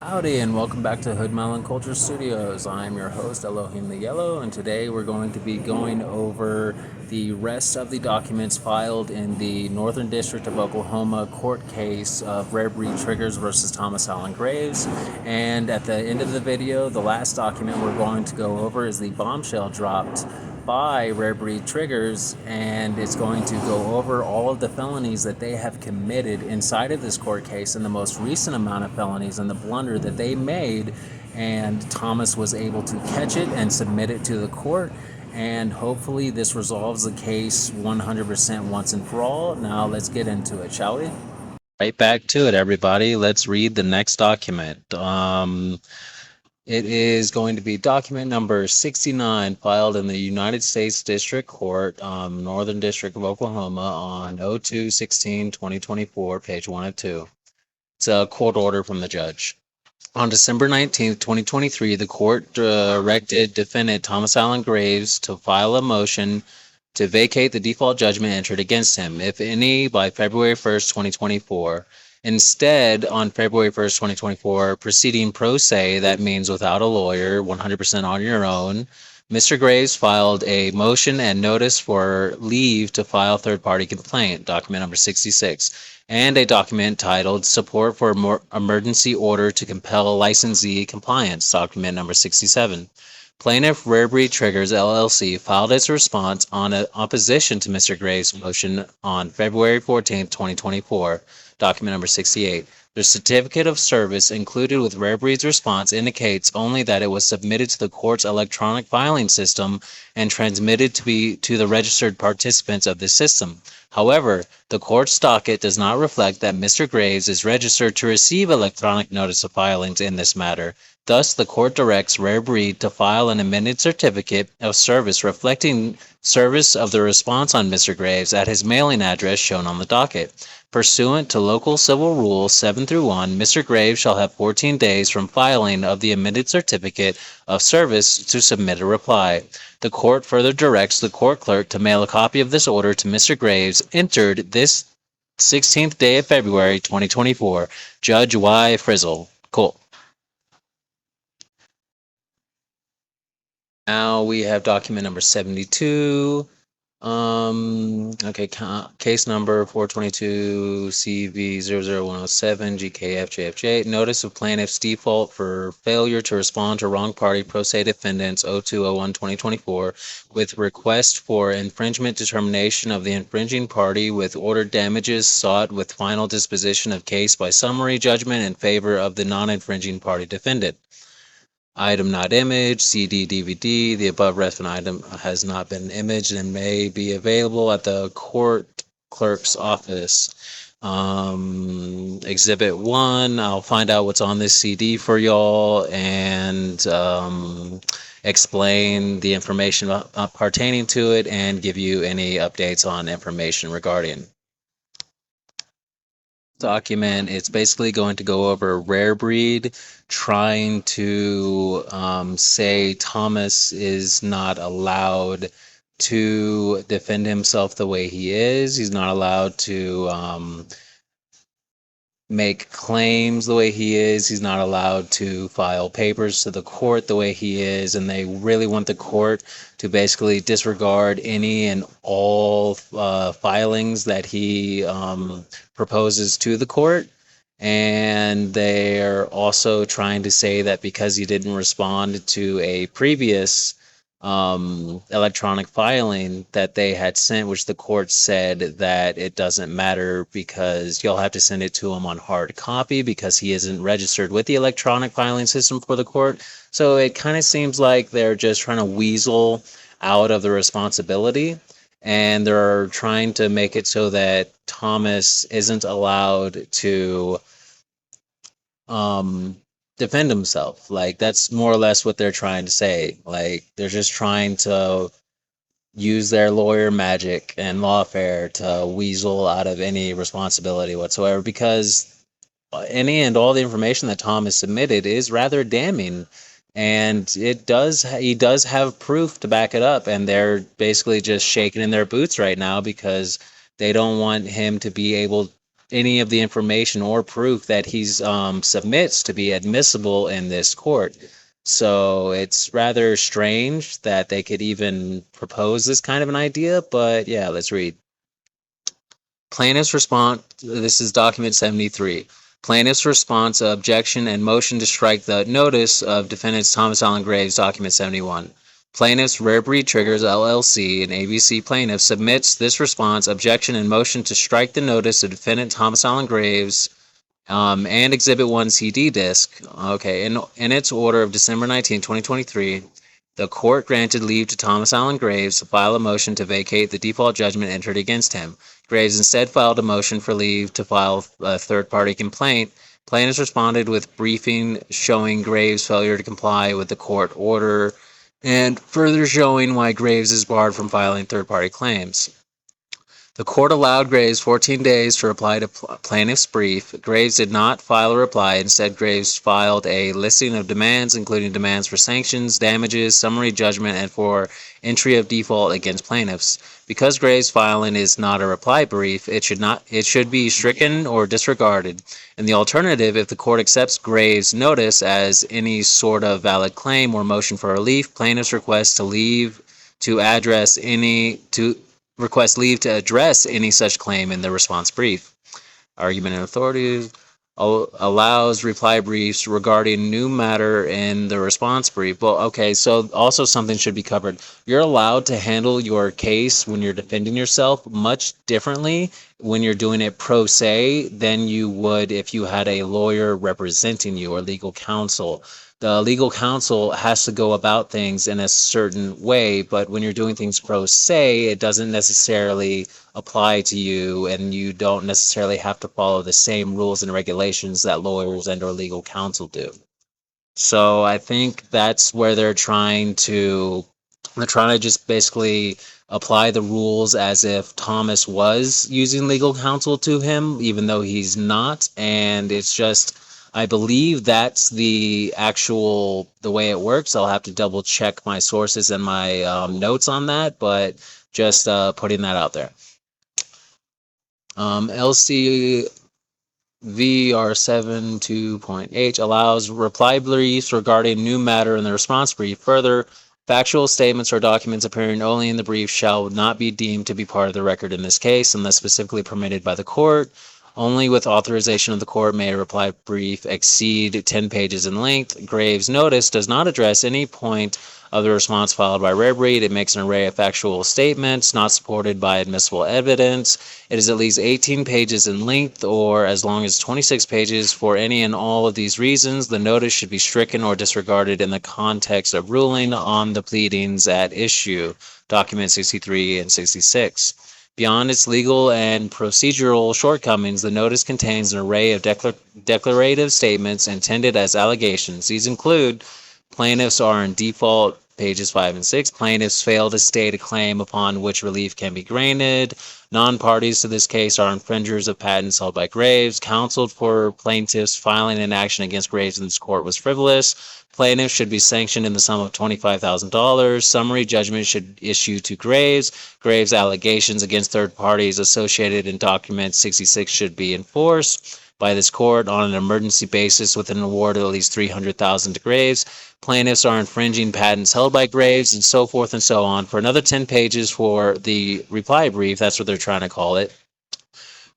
Howdy and welcome back to Hood Melon Culture Studios. I'm your host Elohim the Yellow, and today we're going to be going over the rest of the documents filed in the Northern District of Oklahoma court case of Rare Breed Triggers versus Thomas Allen Graves. And at the end of the video, the last document we're going to go over is the bombshell dropped by Rare Breed Triggers, and it's going to go over all of the felonies that they have committed inside of this court case and the most recent amount of felonies and the blunder that they made. And Thomas was able to catch it and submit it to the court, and hopefully this resolves the case 100% once and for all. Now let's get into it, shall we? Right back to it, everybody. Let's read the next document. It is going to be document number 69, filed in the United States District Court, Northern District of Oklahoma, on 02/16/2024, page 1 of 2. It's a court order from the judge. On December 19th, 2023, the court directed defendant Thomas Allen Graves to file a motion to vacate the default judgment entered against him, if any, by February 1st, 2024. Instead, on February 1st, 2024, proceeding pro se, that means without a lawyer, 100% on your own, Mr. Graves filed a motion and notice for leave to file third-party complaint, document number 66, and a document titled Support for Emergency Order to Compel Licensee Compliance, document number 67. Plaintiff Rare Breed Triggers, LLC, filed its response on opposition to Mr. Graves' motion on February 14, 2024, document number 68. The certificate of service included with Rare Breed's response indicates only that it was submitted to the court's electronic filing system and transmitted to the registered participants of this system. However, the court's docket does not reflect that Mr. Graves is registered to receive electronic notice of filings in this matter. Thus, the court directs Rare Breed to file an amended certificate of service reflecting service of the response on Mr. Graves at his mailing address shown on the docket. Pursuant to Local Civil Rules 7-1, Mr. Graves shall have 14 days from filing of the amended certificate of service to submit a reply. The court further directs the court clerk to mail a copy of this order to Mr. Graves, entered this 16th day of February 2024. Judge Y. Frizzle. Cool. Now we have document number 72. Case number 422 CV00107 GKF notice of plaintiff's default for failure to respond to wrong party pro se defendants 02/01/2024 with request for infringement determination of the infringing party with ordered damages sought with final disposition of case by summary judgment in favor of the non-infringing party defendant. Item not imaged, CD, DVD. The above referenced item has not been imaged and may be available at the court clerk's office. Exhibit 1, I'll find out what's on this CD for y'all and explain the information pertaining to it and give you any updates on information regarding document. It's basically going to go over Rare Breed trying to say Thomas is not allowed to defend himself the way he is. He's not allowed to make claims the way he is. He's not allowed to file papers to the court the way he is, and they really want the court to basically disregard any and all filings that he proposes to the court. And they're also trying to say that because he didn't respond to a previous electronic filing that they had sent, which the court said that it doesn't matter because you'll have to send it to him on hard copy because he isn't registered with the electronic filing system for the court. So it kind of seems like they're just trying to weasel out of the responsibility, and they're trying to make it so that Thomas isn't allowed to defend himself. Like, that's more or less what they're trying to say. Like, they're just trying to use their lawyer magic and lawfare to weasel out of any responsibility whatsoever, because any and all the information that Tom has submitted is rather damning, and he does have proof to back it up, and they're basically just shaking in their boots right now because they don't want him to be able any of the information or proof that he's submits to be admissible in this court. So it's rather strange that they could even propose this kind of an idea, but yeah, let's read. Plaintiff's response, this is document 73. Plaintiff's response, objection, and motion to strike the notice of defendants Thomas Allen Graves, document 71. Plaintiffs Rare Breed Triggers LLC and ABC Plaintiff submits this response, objection, and motion to strike the notice of defendant Thomas Allen Graves and Exhibit 1 CD disc. Okay, in its order of December 19, 2023, the court granted leave to Thomas Allen Graves to file a motion to vacate the default judgment entered against him. Graves instead filed a motion for leave to file a third-party complaint. Plaintiffs responded with briefing showing Graves' failure to comply with the court order and further showing why Graves is barred from filing third-party claims. The court allowed Graves 14 days to reply to plaintiff's brief. Graves did not file a reply. Instead, Graves filed a listing of demands, including demands for sanctions, damages, summary judgment, and for entry of default against plaintiffs. Because Graves' filing is not a reply brief, it should be stricken or disregarded. In the alternative, if the court accepts Graves' notice as any sort of valid claim or motion for relief, plaintiffs request leave to address any such claim in the response brief. Argument and authority allows reply briefs regarding new matter in the response brief. Well, okay, so also something should be covered. You're allowed to handle your case when you're defending yourself much differently when you're doing it pro se than you would if you had a lawyer representing you or legal counsel. The legal counsel has to go about things in a certain way, but when you're doing things pro se, it doesn't necessarily apply to you, and you don't necessarily have to follow the same rules and regulations that lawyers and or legal counsel do. So I think that's where they're trying to just basically apply the rules as if Thomas was using legal counsel to him, even though he's not. And it's just, I believe that's the way it works. I'll have to double check my sources and my notes on that, but just putting that out there. LC VR7 2.H allows reply briefs regarding new matter in the response brief. Further, factual statements or documents appearing only in the brief shall not be deemed to be part of the record in this case unless specifically permitted by the court. Only with authorization of the court may a reply brief exceed 10 pages in length. Graves' notice does not address any point of the response filed by Rare Breed. It makes an array of factual statements not supported by admissible evidence. It is at least 18 pages in length or as long as 26 pages. For any and all of these reasons, the notice should be stricken or disregarded in the context of ruling on the pleadings at issue, Document 63 and 66. Beyond its legal and procedural shortcomings, the notice contains an array of declarative statements intended as allegations. These include plaintiffs are in default, pages 5 and 6. Plaintiffs fail to state a claim upon which relief can be granted. Non-parties to this case are infringers of patents held by Graves. Counsel for plaintiffs filing an action against Graves in this court was frivolous. Plaintiffs should be sanctioned in the sum of $25,000. Summary judgment should issue to Graves. Graves' allegations against third parties associated in document 66 should be enforced by this court on an emergency basis with an award of at least $300,000 to Graves. Plaintiffs are infringing patents held by Graves, and so forth and so on. For another 10 pages for the reply brief, that's what they're trying to call it.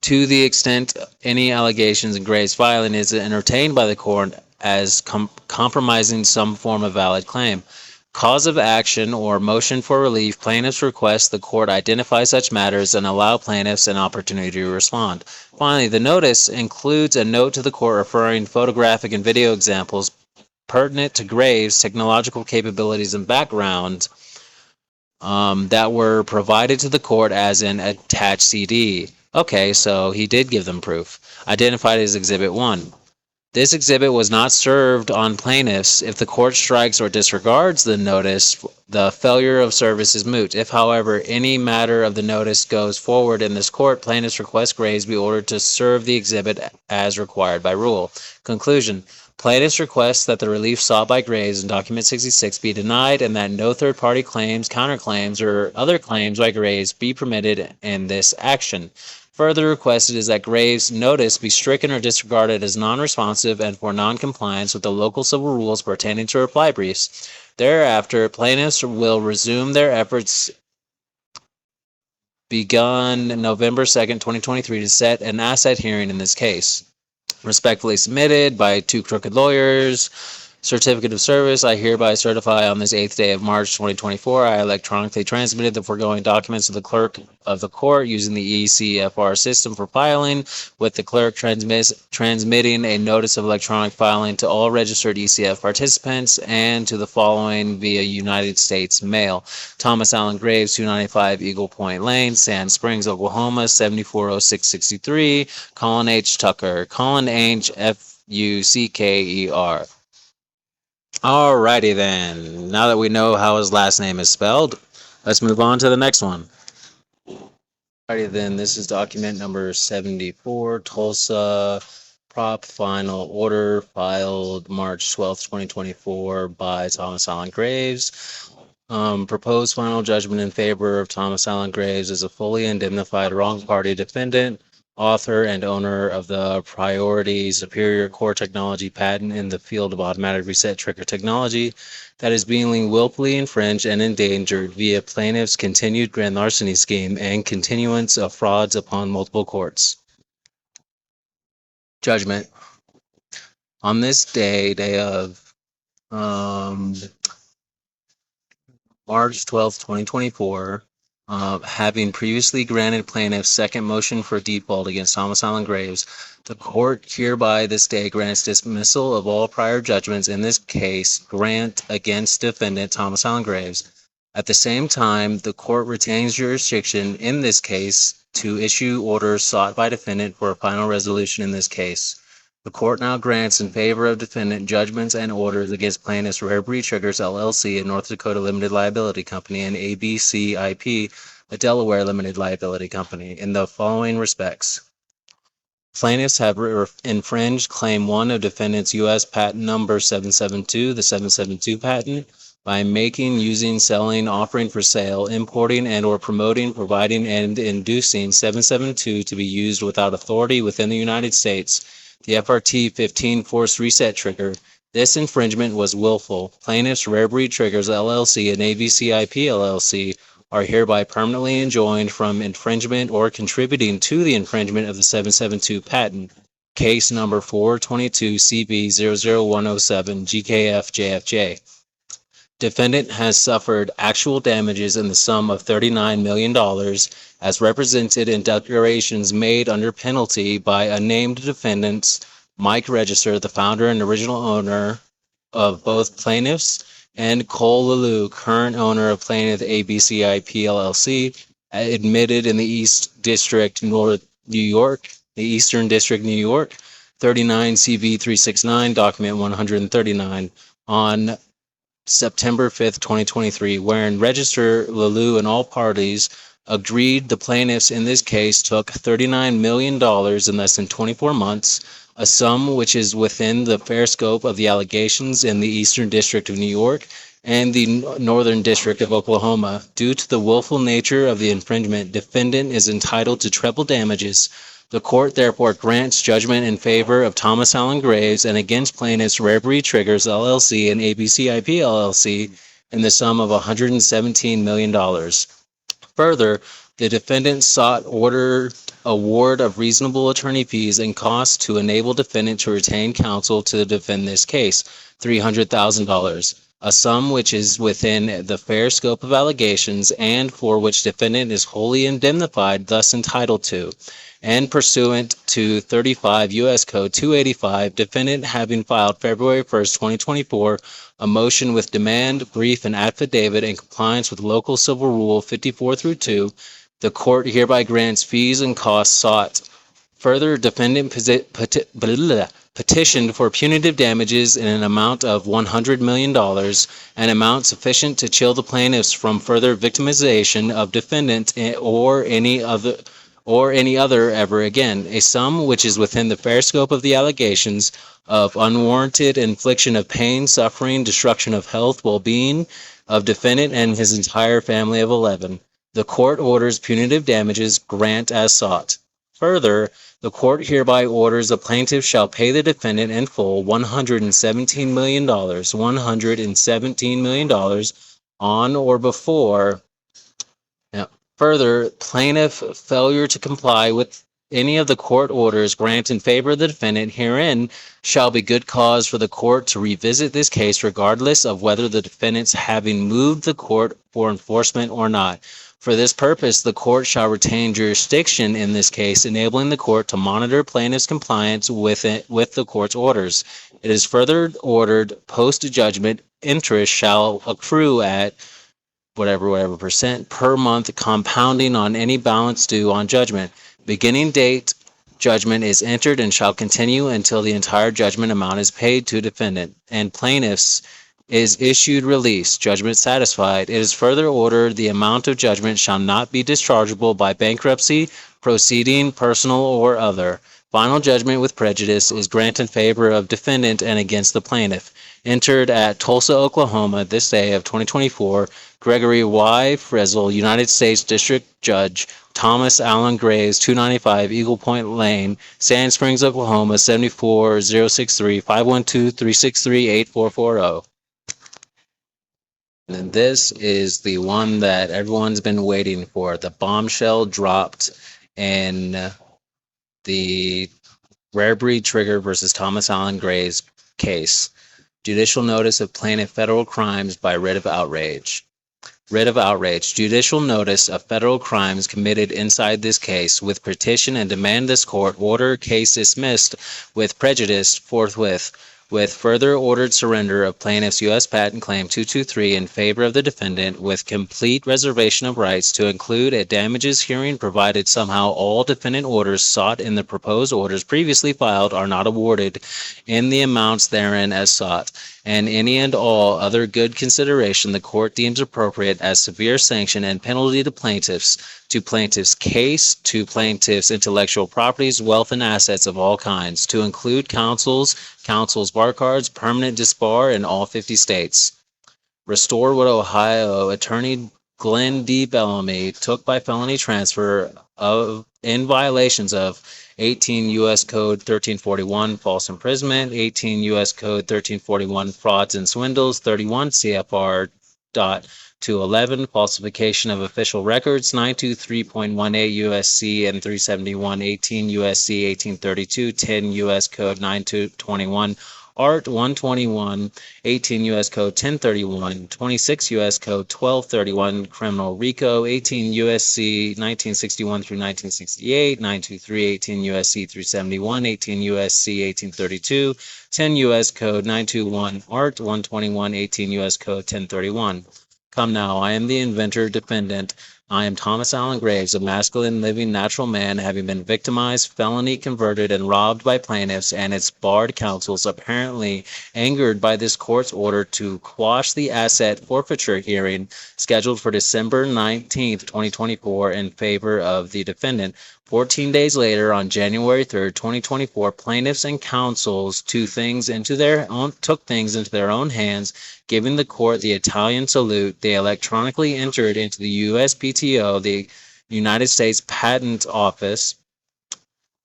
To the extent any allegations in Graves' filing is entertained by the court as compromising some form of valid claim. Cause of action or motion for relief, plaintiffs request the court identify such matters and allow plaintiffs an opportunity to respond. Finally, the notice includes a note to the court referring photographic and video examples pertinent to Graves' technological capabilities and background that were provided to the court as an attached CD. Okay, so he did give them proof. Identified as Exhibit 1. This exhibit was not served on plaintiffs. If the court strikes or disregards the notice, the failure of service is moot. If, however, any matter of the notice goes forward in this court, plaintiffs request Graves be ordered to serve the exhibit as required by rule. Conclusion. Plaintiffs request that the relief sought by Graves in Document 66 be denied and that no third-party claims, counterclaims, or other claims by Graves be permitted in this action. Further requested is that Graves' notice be stricken or disregarded as non-responsive and for non-compliance with the local civil rules pertaining to reply briefs. Thereafter, plaintiffs will resume their efforts begun November 2nd, 2023 to set an asset hearing in this case. Respectfully submitted by two crooked lawyers. Certificate of service. I hereby certify on this 8th day of March 2024, I electronically transmitted the foregoing documents to the clerk of the court using the ECFR system for filing, with the clerk transmitting a notice of electronic filing to all registered ECF participants and to the following via United States mail. Thomas Allen Graves, 295 Eagle Point Lane, Sand Springs, Oklahoma, 740663. Colin H. Tucker. Colin H. Fucker. Alrighty then. Now that we know how his last name is spelled, let's move on to the next one. Alrighty then, this is document number 74, Tulsa Prop Final Order, filed March 12th, 2024 by Thomas Allen Graves. Proposed final judgment in favor of Thomas Allen Graves as a fully indemnified wrong party defendant, author and owner of the Priority Superior Core Technology patent in the field of automatic reset trigger technology that is being willfully infringed and endangered via plaintiff's continued grand larceny scheme and continuance of frauds upon multiple courts. Judgment. On this day of March 12th, 2024, having previously granted plaintiff's second motion for default against Thomas Allen Graves, the court hereby this day grants dismissal of all prior judgments in this case grant against defendant Thomas Allen Graves. At the same time, the court retains jurisdiction in this case to issue orders sought by defendant for a final resolution in this case. The court now grants in favor of defendant judgments and orders against plaintiffs Rare Breed Triggers LLC, a North Dakota Limited Liability Company, and ABC IP, a Delaware Limited Liability Company, in the following respects. Plaintiffs have infringed Claim 1 of defendant's U.S. Patent Number 772, the 772 patent, by making, using, selling, offering for sale, importing and or promoting, providing, and inducing 772 to be used without authority within the United States, the FRT 15 force reset trigger. This infringement was willful. Plaintiffs Rare Breed Triggers LLC and AVCIP LLC are hereby permanently enjoined from infringement or contributing to the infringement of the 772 patent. Case number 422 CB00107 GKF JFJ. Defendant has suffered actual damages in the sum of $39 million as represented in declarations made under penalty by unnamed defendants, Mike Register, the founder and original owner of both plaintiffs, and Cole Lelou, current owner of plaintiff ABCIP LLC, admitted in the East District, New York, the Eastern District, New York, 39 CV 369, document 139, on September 5th, 2023, wherein Register, Lelou, and all parties agreed the plaintiffs in this case took $39 million in less than 24 months, a sum which is within the fair scope of the allegations in the Eastern District of New York and the Northern District of Oklahoma. Due to the willful nature of the infringement, defendant is entitled to treble damages. The court therefore grants judgment in favor of Thomas Allen Graves and against plaintiffs Rare Breed Triggers LLC and ABCIP LLC in the sum of $117 million. Further, the defendant sought award of reasonable attorney fees and costs to enable defendant to retain counsel to defend this case, $300,000, a sum which is within the fair scope of allegations and for which defendant is wholly indemnified, thus entitled to. And pursuant to 35 U.S. Code 285, defendant having filed February 1st, 2024, a motion with demand, brief, and affidavit in compliance with Local Civil Rule 54-2, the court hereby grants fees and costs sought. Further, defendant petitioned for punitive damages in an amount of $100 million, an amount sufficient to chill the plaintiffs from further victimization of defendant or any other ever again, a sum which is within the fair scope of the allegations of unwarranted infliction of pain, suffering, destruction of health, well-being of defendant and his entire family of 11. The court orders punitive damages grant as sought. Further, the court hereby orders the plaintiff shall pay the defendant in full $117 million, $117 million on or before. Further, plaintiff failure to comply with any of the court orders granted in favor of the defendant herein shall be good cause for the court to revisit this case regardless of whether the defendants having moved the court for enforcement or not. For this purpose, the court shall retain jurisdiction in this case, enabling the court to monitor plaintiff's compliance with the court's orders. It is further ordered post-judgment interest shall accrue at whatever percent per month, compounding on any balance due on judgment. Beginning date judgment is entered and shall continue until the entire judgment amount is paid to defendant and plaintiffs is issued release, judgment satisfied. It is further ordered the amount of judgment shall not be dischargeable by bankruptcy, proceeding, personal, or other. Final judgment with prejudice is granted in favor of defendant and against the plaintiff. Entered at Tulsa, Oklahoma, this day of 2024, Gregory Y. Frizzle, United States District Judge, Thomas Allen Graves, 295 Eagle Point Lane, Sand Springs, Oklahoma, 74063, 512-363-8440. And this is the one that everyone's been waiting for, the bombshell dropped in the Rare Breed Trigger versus Thomas Allen Graves case. Judicial notice of plaintiff federal crimes by writ of outrage. Writ of outrage. Judicial notice of federal crimes committed inside this case with petition and demand this court order case dismissed with prejudice forthwith, with further ordered surrender of plaintiff's U.S. Patent Claim 223 in favor of the defendant with complete reservation of rights to include a damages hearing provided somehow all defendant orders sought in the proposed orders previously filed are not awarded in the amounts therein as sought, and any and all other good consideration the court deems appropriate as severe sanction and penalty to plaintiff's case, to plaintiff's intellectual properties, wealth, and assets of all kinds, to include counsel's bar cards, permanent disbar in all 50 states. Restored Ohio attorney Glenn D. Bellamy took by felony transfer in violations of 18 U.S. Code 1341 false imprisonment, 18 U.S. Code 1341 frauds and swindles, 31 CFR 211 falsification of official records, 923.18 USC and 371, 18 USC 1832, 10 U.S. Code 9221 Art 121, 18 U.S. Code 1031, 26 U.S. Code 1231, Criminal RICO, 18 U.S.C. 1961 through 1968, 923, 18 U.S.C. 371, 18 U.S.C. 1832, 10 U.S. Code 921, Art 121, 18 U.S. Code 1031. Come now, I am the inventor, defendant. I am Thomas Allen Graves, a masculine, living, natural man, having been victimized, felony converted, and robbed by plaintiffs and its barred counsels, apparently angered by this court's order to quash the asset forfeiture hearing scheduled for December 19th, 2024, in favor of the defendant. 14 days later, on January 3rd, 2024, plaintiffs and counsels took things into their own hands, giving the court the Italian salute. They electronically entered into the USPTO, the United States Patent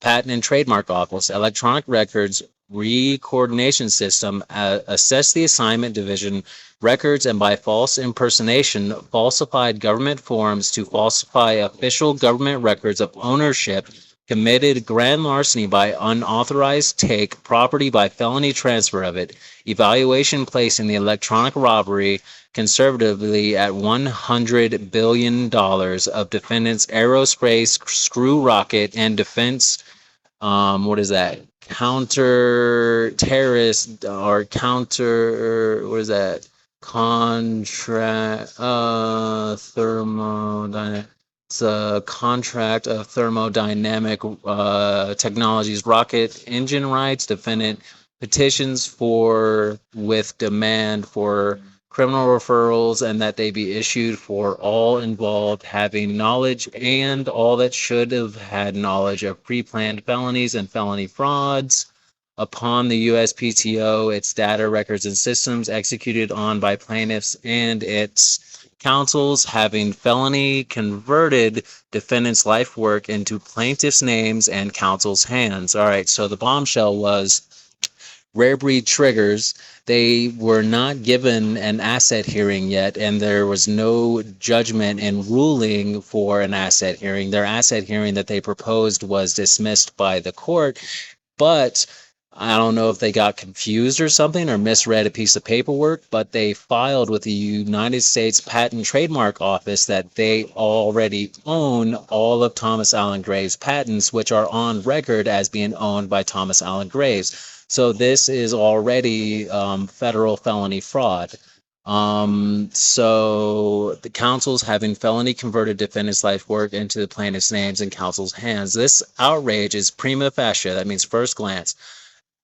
and Trademark Office, Electronic Records Recoordination System, assessed the assignment division records, and by false impersonation falsified government forms to falsify official government records of ownership, committed grand larceny by unauthorized take property by felony transfer of it, evaluation placing the electronic robbery conservatively at $100 billion of defendants' aerospace screw rocket and defense counter terrorist or counter contract thermodynamic. It's a contract of thermodynamic technologies rocket engine rights. Defendant petitions with demand for criminal referrals and that they be issued for all involved having knowledge and all that should have had knowledge of pre-planned felonies and felony frauds upon the USPTO, its data records and systems executed on by plaintiffs and its counsels having felony converted defendant's life work into plaintiff's names and counsel's hands. All right, so the bombshell was rare breed triggers. They were not given an asset hearing yet, and there was no judgment and ruling for an asset hearing. Their asset hearing that they proposed was dismissed by the court, but I don't know if they got confused or something or misread a piece of paperwork, but they filed with the United States Patent and Trademark Office that they already own all of Thomas Allen Graves' patents, which are on record as being owned by Thomas Allen Graves. So this is already federal felony fraud. So the counsels having felony converted defendant's life work into the plaintiff's names and counsel's hands. This outrage is prima facie, that means first glance,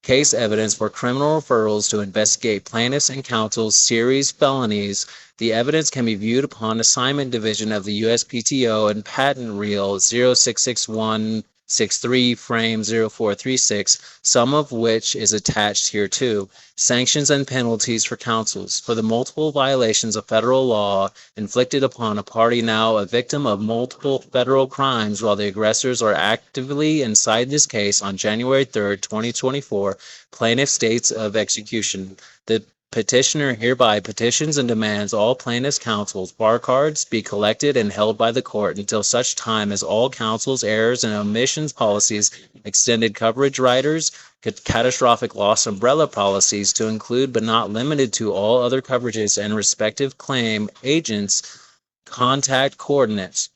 case evidence for criminal referrals to investigate plaintiffs and counsel's serious felonies. The evidence can be viewed upon assignment division of the USPTO and patent reel 066163 frame 0436, some of which is attached here too. Sanctions and penalties for counsels for the multiple violations of federal law inflicted upon a party now a victim of multiple federal crimes while the aggressors are actively inside this case on January 3rd, 2024, plaintiff's dates of execution. The petitioner hereby petitions and demands all plaintiffs' counsels' bar cards be collected and held by the court until such time as all counsel's errors and omissions policies, extended coverage riders, catastrophic loss umbrella policies to include but not limited to all other coverages and respective claim agents' contact coordinates,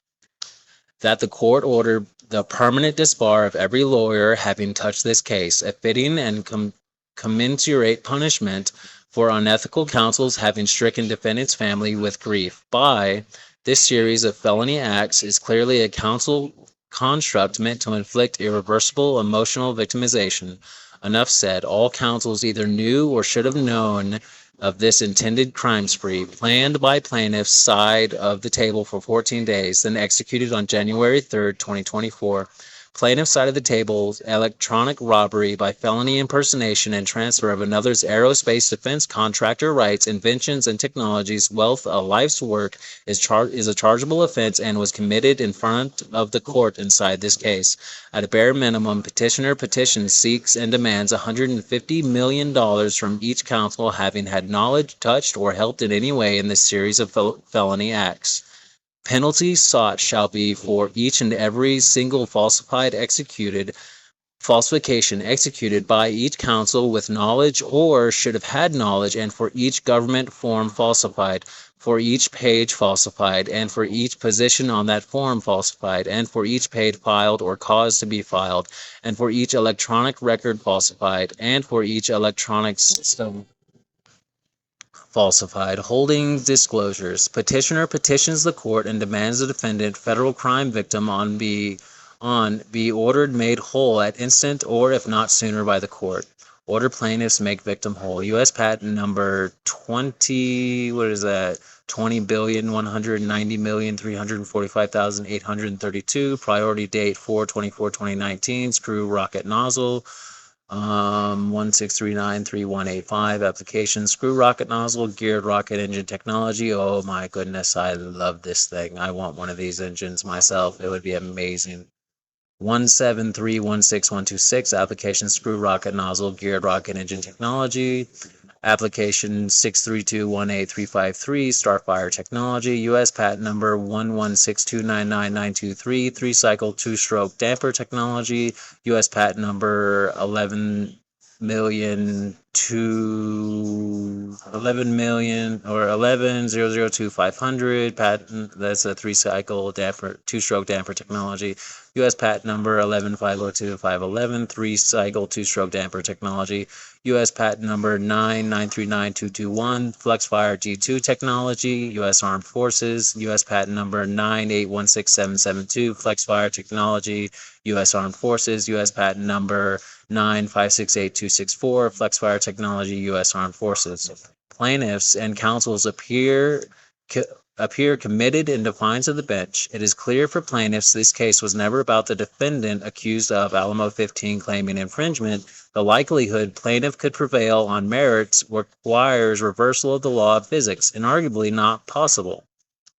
that the court order the permanent disbar of every lawyer having touched this case, a fitting and commensurate punishment for unethical counsels having stricken defendant's family with grief. By this series of felony acts is clearly a counsel construct meant to inflict irreversible emotional victimization. Enough said. All counsels either knew or should have known of this intended crime spree, planned by plaintiff's side of the table for 14 days, then executed on January 3rd, 2024. Plaintiff's side of the table, electronic robbery by felony impersonation and transfer of another's aerospace defense contractor rights, inventions, and technologies, wealth, a life's work, is a chargeable offense and was committed in front of the court inside this case. At a bare minimum, petitioner petitions, seeks, and demands $150 million from each counsel having had knowledge, touched, or helped in any way in this series of felony acts. Penalties sought shall be for each and every single falsification executed by each counsel with knowledge or should have had knowledge, and for each government form falsified, for each page falsified, and for each position on that form falsified, and for each page filed or caused to be filed, and for each electronic record falsified, and for each electronic system falsified. Holding disclosures. Petitioner petitions the court and demands the defendant, federal crime victim, be ordered made whole at instant or if not sooner by the court. Order plaintiffs make victim whole. U.S. patent number 20,190,345,832. Priority date 4/24/2019. Screw rocket nozzle. 163931885. Application screw rocket nozzle, geared rocket engine technology. Oh my goodness, I love this thing. I want one of these engines myself. It would be amazing. 1731612. Application screw rocket nozzle, geared rocket engine technology. Application 6321833. Starfire technology. U.S. patent number 116299923. 3-cycle 2-stroke damper technology. U.S. patent number 11 million or 11,002,500. Patent, that's a 3-cycle damper 2-stroke damper technology. U.S. patent number 11,502,511. 3-cycle 2-stroke damper technology. U.S. patent number 9939221. FlexFire G2 technology. U.S. Armed Forces. U.S. patent number 9816772. FlexFire technology. U.S. Armed Forces. U.S. patent number 9568264. FlexFire technology. U.S. Armed Forces. Plaintiffs and counsels appear committed in defiance of the bench. It is clear for plaintiffs this case was never about the defendant accused of Alamo 15 claiming infringement. The likelihood plaintiff could prevail on merits requires reversal of the law of physics, inarguably not possible.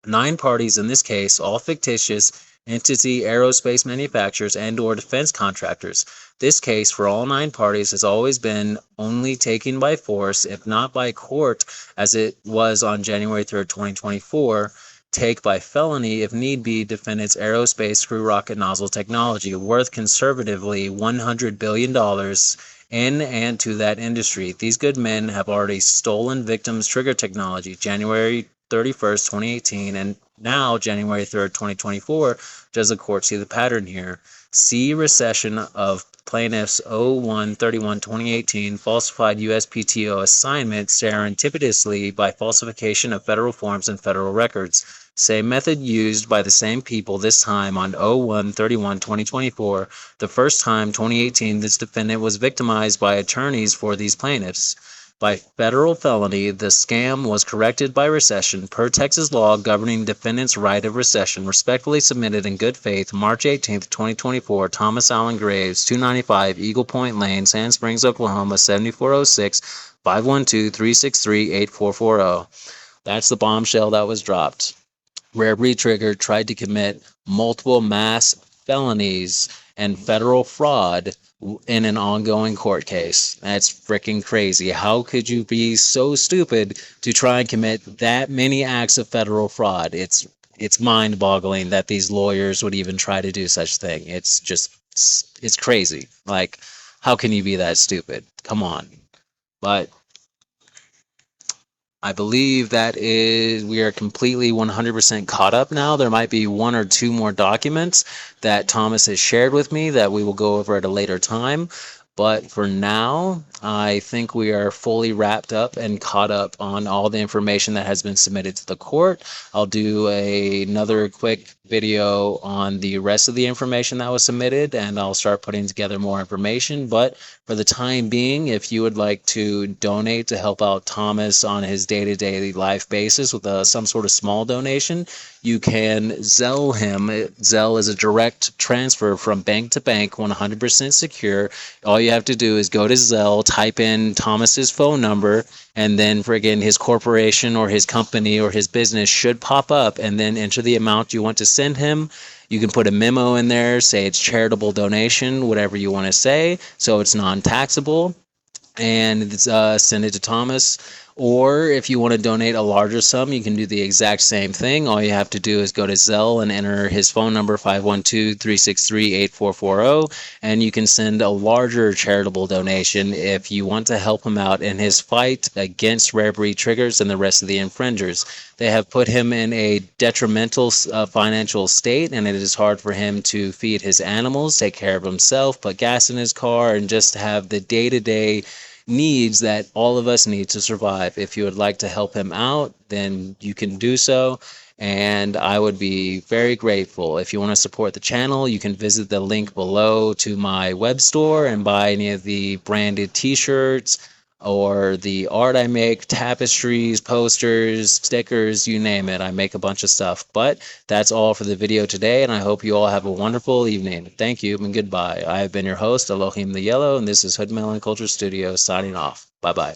9 parties in this case, all fictitious entity aerospace manufacturers and or defense contractors. This case for all 9 parties has always been only taken by force, if not by court, as it was on January 3rd, 2024, take by felony if need be defendants aerospace screw rocket nozzle technology, worth conservatively $100 billion in and to that industry. These good men have already stolen victims' trigger technology, January 31st, 2018, and now January 3rd, 2024. Does the court see the pattern here? See recession of plaintiffs 01/31/2018 falsified USPTO assignment serendipitously by falsification of federal forms and federal records. Same method used by the same people, this time on 01/31/2024. The first time, 2018, this defendant was victimized by attorneys for these plaintiffs. By federal felony, the scam was corrected by recession per Texas law governing defendant's right of recession. Respectfully submitted in good faith, March 18, 2024, Thomas Allen Graves, 295 Eagle Point Lane, Sand Springs, Oklahoma, 7406 512-363-8440. That's the bombshell that was dropped. Rare Breed Trigger tried to commit multiple mass felonies and federal fraud in an ongoing court case. That's freaking crazy. How could you be so stupid to try and commit that many acts of federal fraud? It's mind-boggling that these lawyers would even try to do such thing. It's crazy. Like, how can you be that stupid? Come on. But I believe we are completely 100% caught up now. There might be 1 or 2 more documents that Thomas has shared with me that we will go over at a later time. But for now, I think we are fully wrapped up and caught up on all the information that has been submitted to the court. I'll do another quick video on the rest of the information that was submitted, and I'll start putting together more information. But for the time being, if you would like to donate to help out Thomas on his day-to-day life basis with some sort of small donation, you can Zelle him. Zelle is a direct transfer from bank to bank, 100% secure. All you have to do is go to Zelle, type in Thomas's phone number, and then friggin' his corporation or his company or his business should pop up, and then enter the amount you want to send him. You can put a memo in there, say it's charitable donation, whatever you want to say, so it's non-taxable, and send it to Thomas. Or if you want to donate a larger sum, you can do the exact same thing. All you have to do is go to Zelle and enter his phone number, 512-363-8440, and you can send a larger charitable donation if you want to help him out in his fight against Rare Breed Triggers and the rest of the infringers. They have put him in a detrimental financial state, and it is hard for him to feed his animals, take care of himself, put gas in his car, and just have the day-to-day needs that all of us need to survive. If you would like to help him out, then you can do so, and I would be very grateful. If you want to support the channel, you can visit the link below to my web store and buy any of the branded t-shirts or the art I make, tapestries, posters, stickers, you name it. I make a bunch of stuff. But that's all for the video today, and I hope you all have a wonderful evening. Thank you and goodbye. I have been your host, Elohim the Yellow, and this is Hood Melon Culture Studios signing off. Bye-bye.